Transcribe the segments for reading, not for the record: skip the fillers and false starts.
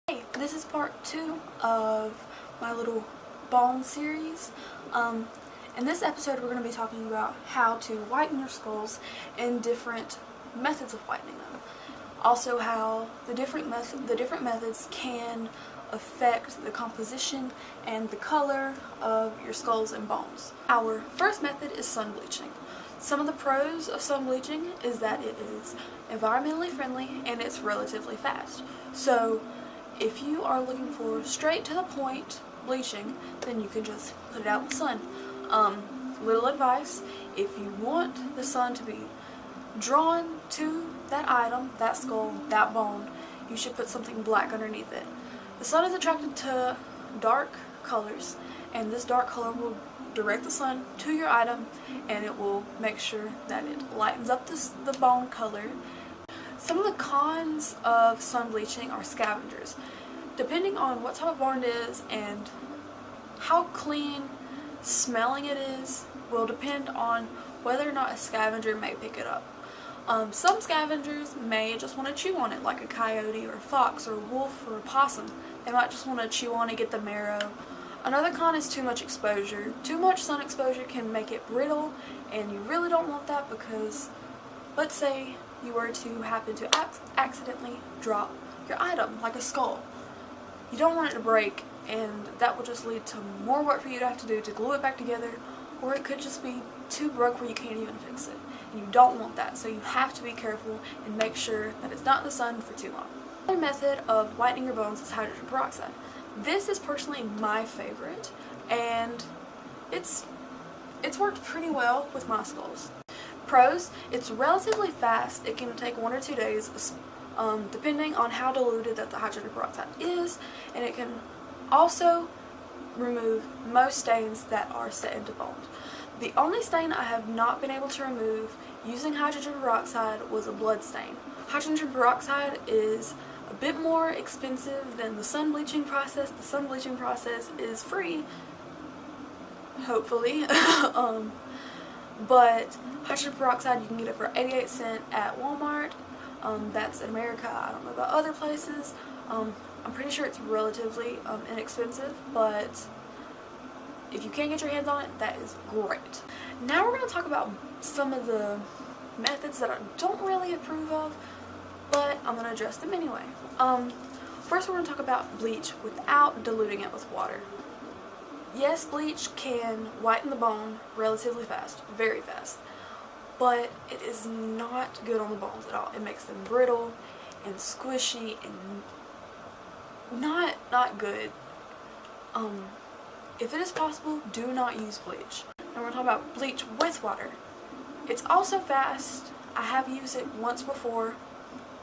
Hey, this is part 2 of my little bone series. In this episode we're going to be talking about how to whiten your skulls and different methods of whitening them. Also how the different methods can affect the composition and the color of your skulls and bones. Our first method is sun bleaching. Some of the pros of sun bleaching is that it is environmentally friendly and it's relatively fast. So if you are looking for straight to the point bleaching, then you can just put it out in the sun. Little advice, if you want the sun to be drawn to that item, that skull, that bone, you should put something black underneath it. The sun is attracted to dark colors, and this dark color will direct the sun to your item, and it will make sure that it lightens up the bone color. Some of the cons of sun bleaching are scavengers. Depending on what type of bone it is and how clean smelling it is will depend on whether or not a scavenger may pick it up. Some scavengers may just want to chew on it, like a coyote or a fox or a wolf or a possum. They might just want to chew on it, get the marrow. Another con is too much exposure. Too much sun exposure can make it brittle, and you really don't want that because, let's say you were to happen to accidentally drop your item, like a skull. You don't want it to break, and that will just lead to more work for you to have to do to glue it back together, or it could just be too broke where you can't even fix it. And you don't want that, so you have to be careful and make sure that it's not in the sun for too long. Another method of whitening your bones is hydrogen peroxide. This is personally my favorite, and it's worked pretty well with my skulls. Pros, it's relatively fast. It can take 1 or 2 days, depending on how diluted that the hydrogen peroxide is, and it can also remove most stains that are set into bones. The only stain I have not been able to remove using hydrogen peroxide was a blood stain. Hydrogen peroxide is a bit more expensive than the sun bleaching process. The sun bleaching process is free, hopefully, but hydrogen peroxide, you can get it for 88 cents at Walmart. That's in America. I don't know about other places. I'm pretty sure it's relatively inexpensive, but if you can get your hands on it, that is great. Now we're going to talk about some of the methods that I don't really approve of, but I'm going to address them anyway. First we're going to talk about bleach without diluting it with water. Yes, bleach can whiten the bone relatively fast, very fast, but it is not good on the bones at all. It makes them brittle and squishy and not good. If it is possible, do not use bleach. Now we're going to talk about bleach with water. It's also fast. I have used it once before.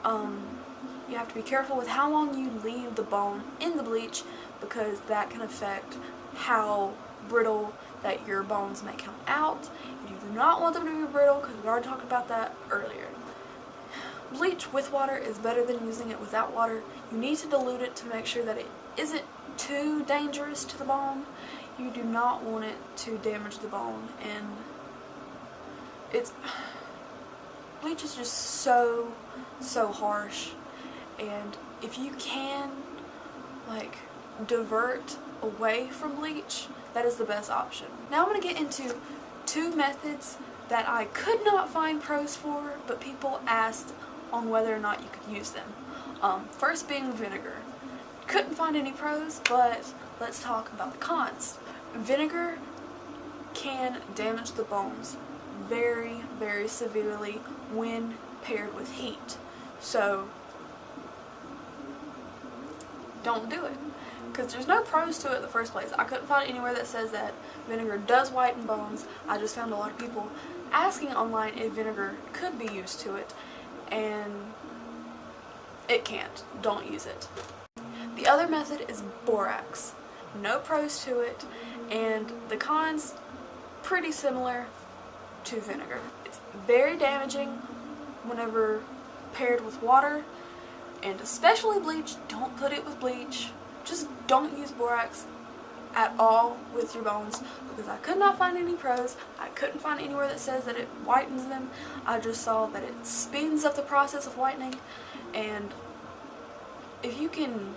You have to be careful with how long you leave the bone in the bleach, because that can affect how brittle that your bones may come out. You do not want them to be brittle, because we already talked about that earlier. Bleach with water is better than using it without water. You need to dilute it to make sure that it isn't too dangerous to the bone. You do not want it to damage the bone, and bleach is just so harsh, and if you can divert away from bleach, that is the best option. Now I'm going to get into 2 methods that I could not find pros for, but people asked on whether or not you could use them. First being vinegar. Couldn't find any pros, but let's talk about the cons. Vinegar can damage the bones very, very severely when paired with heat. So don't do it, because there's no pros to it in the first place. I couldn't find anywhere that says that vinegar does whiten bones. I just found a lot of people asking online if vinegar could be used to it, and it can't. Don't use it. The other method is borax. No pros to it, and the cons pretty similar to vinegar. It's very damaging whenever paired with water, and especially bleach. Don't put it with bleach. Just don't use borax at all with your bones, because I could not find any pros. I couldn't find anywhere that says that it whitens them. I just saw that it speeds up the process of whitening, and if you can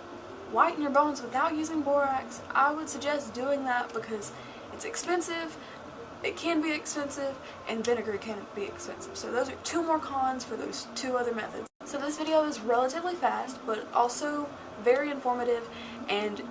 whiten your bones without using borax, I would suggest doing that because it's expensive, it can be expensive, and vinegar can be expensive. So those are 2 more cons for those 2 other methods. So this video is relatively fast, but also very informative, and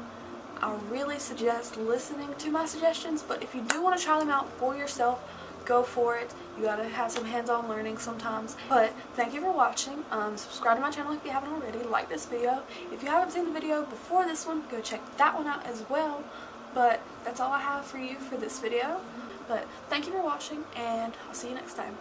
I really suggest listening to my suggestions, but if you do want to try them out for yourself, go for it. You gotta have some hands-on learning sometimes. But thank you for watching. Subscribe to my channel if you haven't already. Like this video. If you haven't seen the video before this one, go check that one out as well. But that's all I have for you for this video. But thank you for watching, and I'll see you next time.